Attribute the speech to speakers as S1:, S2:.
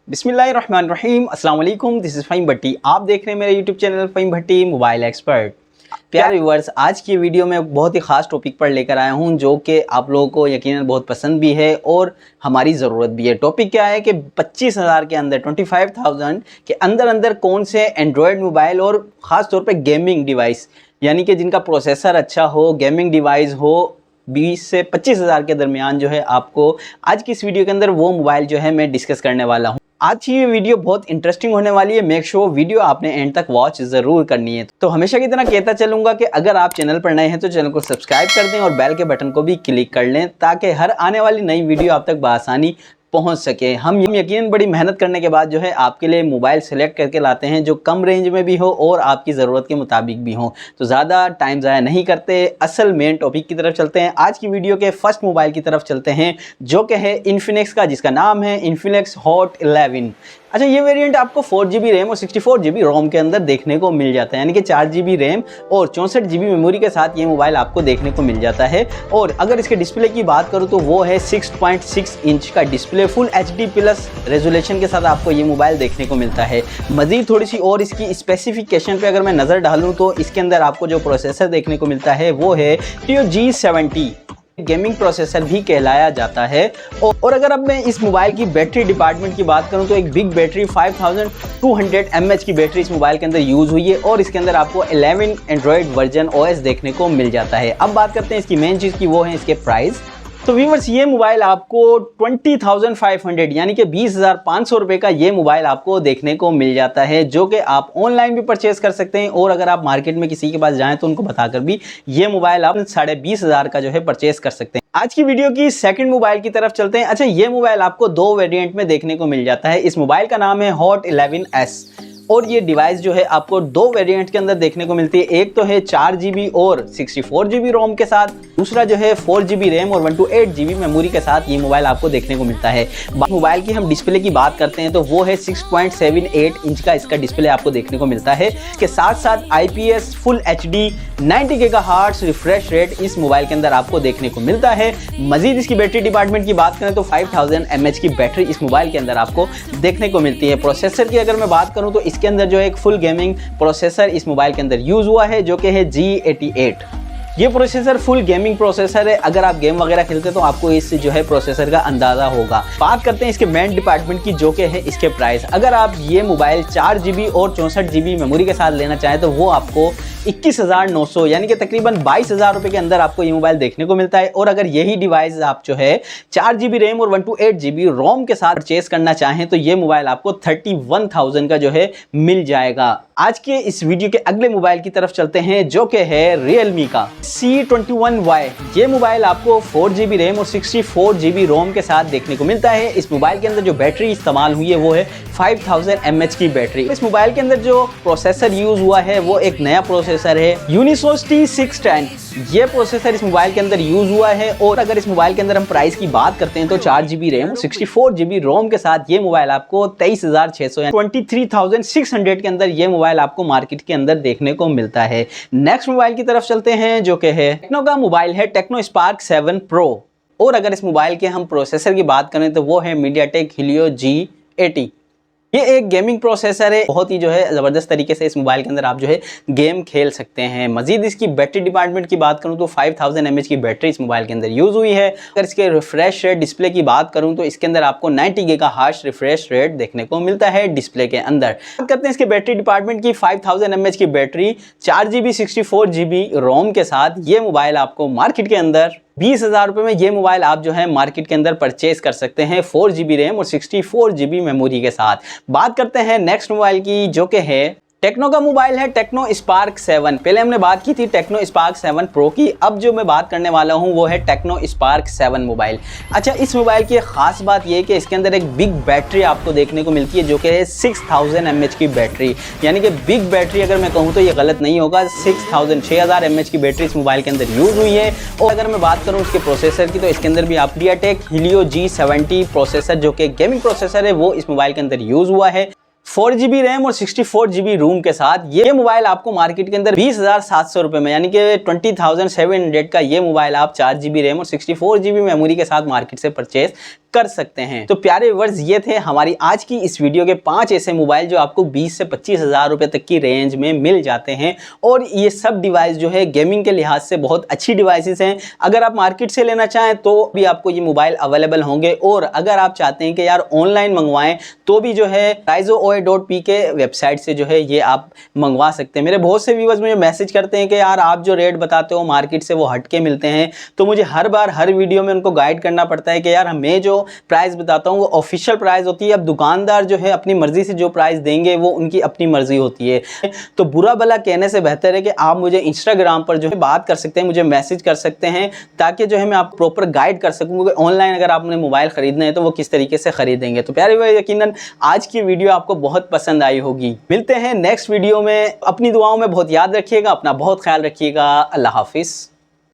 S1: बिस्मिल्लाहिर्रहमानिर्रहीम अस्सलाम वालेकुम, दिस इज़ फ़हीम भट्टी। आप देख रहे हैं मेरे यूट्यूब चैनल फ़हीम भट्टी मोबाइल एक्सपर्ट। प्यारे व्यूअर्स, आज की वीडियो में बहुत ही ख़ास टॉपिक पर लेकर आया हूं जो कि आप लोगों को यकीनन बहुत पसंद भी है और हमारी ज़रूरत भी है। टॉपिक क्या है कि 25,000 के अंदर 25,000 के अंदर कौन से एंड्रॉयड मोबाइल और ख़ास तौर पे गेमिंग डिवाइस, यानी कि जिनका प्रोसेसर अच्छा हो, गेमिंग डिवाइस हो, 20 से 25,000 के दरमियान जो है आपको आज की इस वीडियो के अंदर वो मोबाइल जो है मैं डिस्कस करने वाला हूं। आज की ये वीडियो बहुत इंटरेस्टिंग होने वाली है। मेक श्योर वीडियो आपने एंड तक वॉच जरूर करनी है। तो हमेशा की तरह कहता चलूंगा कि अगर आप चैनल पर नए हैं तो चैनल को सब्सक्राइब कर दें और बेल के बटन को भी क्लिक कर लें ताकि हर आने वाली नई वीडियो आप तक बआसानी पहुंच सके। हम यकीनन बड़ी मेहनत करने के बाद जो है आपके लिए मोबाइल सेलेक्ट करके लाते हैं जो कम रेंज में भी हो और आपकी ज़रूरत के मुताबिक भी हो। तो ज़्यादा टाइम ज़ाया नहीं करते, असल मेन टॉपिक की तरफ चलते हैं। आज की वीडियो के फर्स्ट मोबाइल की तरफ चलते हैं जो कि है इन्फिनिक्स का, जिसका नाम है इन्फिनिक्स हॉट 11। अच्छा, ये वेरिएंट आपको 4GB रैम और 64GB रोम के अंदर देखने को मिल जाता है, यानी कि 4GB रैम और 64GB मेमोरी के साथ ये मोबाइल आपको देखने को मिल जाता है। और अगर इसके डिस्प्ले की बात करूँ तो वो है 6.6 इंच का display, full HD plus resolution के साथ आपको ये मोबाइल देखने को मिलता है। मज़ीद थोड़ी सी और इसकी स्पेसिफिकेशन पे अगर मैं नज़र डालूँ तो इसके अंदर आपको जो प्रोसेसर देखने को मिलता है वो है Helio G70, गेमिंग प्रोसेसर भी कहलाया जाता है। और अगर अब मैं इस मोबाइल की बैटरी डिपार्टमेंट की बात करूं तो एक बिग बैटरी 5200 mAh की बैटरी इस मोबाइल के अंदर यूज़ हुई है और इसके अंदर आपको 11 एंड्रॉयड वर्जन OS देखने को मिल जाता है। अब बात करते हैं इसकी मेन चीज़ की, वो है इसके प्राइस। तो व्यूअर्स, ये मोबाइल आपको 20,500 यानी कि 20,500 रुपये का ये मोबाइल आपको देखने को मिल जाता है, जो कि आप ऑनलाइन भी परचेज कर सकते हैं और अगर आप मार्केट में किसी के पास जाएं तो उनको बताकर भी ये मोबाइल आप 20,500 का जो है परचेज कर सकते हैं। आज की वीडियो की सेकंड मोबाइल की तरफ चलते हैं। अच्छा, ये मोबाइल आपको दो वेरिएंट में देखने को मिल जाता है। इस मोबाइल का नाम है हॉट 11S और ये डिवाइस जो है आपको दो वेरिएंट के अंदर देखने को मिलती है। एक तो है 4GB और 64GB रोम के साथ, दूसरा जो है 4GB रैम और 128GB मेमोरी के साथ ये मोबाइल आपको देखने को मिलता है। मोबाइल की हम डिस्प्ले की बात करते हैं तो वो है 6.78 इंच का इसका डिस्प्ले आपको देखने को मिलता है। इसके साथ साथ IPS full HD 90 GHz refresh rate इस मोबाइल के अंदर आपको देखने को मिलता है। मजीद इसकी बैटरी डिपार्टमेंट की बात करें तो 5000 mAh की बैटरी इस मोबाइल के अंदर आपको देखने को मिलती है। प्रोसेसर की अगर मैं बात करूं तो इसके अंदर जो एक फुल गेमिंग प्रोसेसर इस मोबाइल के अंदर यूज हुआ है जो कि है G88। ये प्रोसेसर फुल गेमिंग प्रोसेसर है। अगर आप गेम वगैरह खेलते हैं तो आपको इस जो है प्रोसेसर का अंदाजा होगा। बात करते हैं इसके मेन डिपार्टमेंट की जो कि है इसके प्राइस। अगर आप ये मोबाइल 4GB और 64GB मेमोरी के साथ लेना चाहें तो वो आपको 21,900 यानी कि तकरीबन 22,000 रुपये के अंदर आपको ये मोबाइल देखने को मिलता है। और अगर यही डिवाइस आप जो है 4GB रैम और 128GB रोम के साथ परचेज करना चाहें तो ये मोबाइल आपको 31,000 का जो है मिल जाएगा। आज के इस वीडियो के अगले मोबाइल की तरफ चलते हैं जो कि है Realme का C21Y। ये मोबाइल आपको 4GB रैम और 64GB रोम के साथ देखने को मिलता है। इस मोबाइल के अंदर जो बैटरी इस्तेमाल हुई है वो है 5000 mAh की बैटरी। इस मोबाइल के अंदर जो प्रोसेसर यूज हुआ है वो एक नया प्रोसेसर है Unisoc T610। ये प्रोसेसर इस मोबाइल के अंदर यूज हुआ है। और अगर इस मोबाइल के अंदर हम प्राइस की बात करते हैं तो 4GB रैम और 64GB रोम के साथ ये मोबाइल आपको 23,600 23,600 के अंदर ये मोबाइल आपको मार्केट के अंदर देखने को मिलता है। नेक्स्ट मोबाइल की तरफ चलते हैं जो कि है टेक्नो का मोबाइल है टेक्नो स्पार्क 7 Pro। और अगर इस मोबाइल के हम प्रोसेसर की बात करें तो वो है MediaTek Helio G80। ये एक गेमिंग प्रोसेसर है, बहुत ही जो है ज़बरदस्त तरीके से इस मोबाइल के अंदर आप जो है गेम खेल सकते हैं। मजीद इसकी बैटरी डिपार्टमेंट की बात करूं तो 5000 mAh की बैटरी इस मोबाइल के अंदर यूज़ हुई है। अगर इसके रिफ्रेश रेट डिस्प्ले की बात करूं तो इसके अंदर आपको 90 GHz रिफ्रेश रेट देखने को मिलता है डिस्प्ले के अंदर। बात करते हैं इसके बैटरी डिपार्टमेंट की, 5000 mAh की बैटरी 4GB 64GB रोम के साथ ये मोबाइल आपको मार्केट के अंदर 20,000 रुपये में ये मोबाइल आप जो है मार्केट के अंदर परचेज कर सकते हैं 4GB रैम और 64GB मेमोरी के साथ। बात करते हैं नेक्स्ट मोबाइल की जो कि है टेक्नो का मोबाइल है टेक्नो स्पार्क 7। पहले हमने बात की थी टेक्नो स्पार्क 7 Pro की, अब जो मैं बात करने वाला हूं वो है टेक्नो स्पार्क 7 मोबाइल। अच्छा, इस मोबाइल की खास बात ये है कि इसके अंदर एक बिग बैटरी आपको देखने को मिलती है जो कि है 6000 mAh की बैटरी, यानी कि बिग बैटरी अगर मैं कहूँ तो ये गलत नहीं होगा। 6000 mAh की बैटरी इस मोबाइल के अंदर यूज हुई है। और अगर मैं बात करूँ इसके प्रोसेसर की तो इसके अंदर भी आप MediaTek Helio G70 प्रोसेसर जो कि गेमिंग प्रोसेसर है वो इस मोबाइल के अंदर यूज हुआ है। 4GB रैम और 64GB रोम के साथ ये मोबाइल आपको मार्केट के अंदर 20,700 रुपये में, यानी कि 20,700 का ये मोबाइल आप 4GB रैम और 64GB मेमोरी के साथ मार्केट से परचेज कर सकते हैं। तो प्यारे व्यूअर्स, ये थे हमारी आज की इस वीडियो के 5 ऐसे मोबाइल जो आपको 20 से 25 हज़ार रुपए तक की रेंज में मिल जाते हैं। और ये सब डिवाइस जो है गेमिंग के लिहाज से बहुत अच्छी डिवाइसेस हैं। अगर आप मार्केट से लेना चाहें तो भी आपको ये मोबाइल अवेलेबल होंगे, और अगर आप चाहते हैं कि यार ऑनलाइन मंगवाएं तो भी जो है Ryzooi.p के वेबसाइट से जो है ये आप मंगवा सकते हैं। मेरे बहुत से व्यूअर्स मुझे मैसेज करते हैं कि यार आप जो रेट बताते हो मार्केट से वो हटके मिलते हैं, तो मुझे हर बार हर वीडियो में उनको गाइड करना पड़ता है कि यार मैं जो प्राइस बताता हूँ वो ऑफिशियल प्राइस होती है। अब दुकानदार जो है अपनी मर्जी से जो प्राइस देंगे वो उनकी अपनी मर्जी होती है। तो बुरा भला कहने से बेहतर है कि आप मुझे इंस्टाग्राम पर जो है बात कर सकते हैं, मुझे मैसेज कर सकते हैं, ताकि जो है मैं आपको प्रॉपर गाइड कर सकूँ कि ऑनलाइन अगर आपने मोबाइल खरीदना है तो वो किस तरीके से खरीदेंगे। तो प्यारे भाई, यकीनन आज की वीडियो आपको बहुत पसंद आई होगी। मिलते हैं नेक्स्ट वीडियो में। अपनी दुआओं में बहुत याद रखिएगा, अपना बहुत ख्याल रखिएगा। अल्लाह हाफिज़।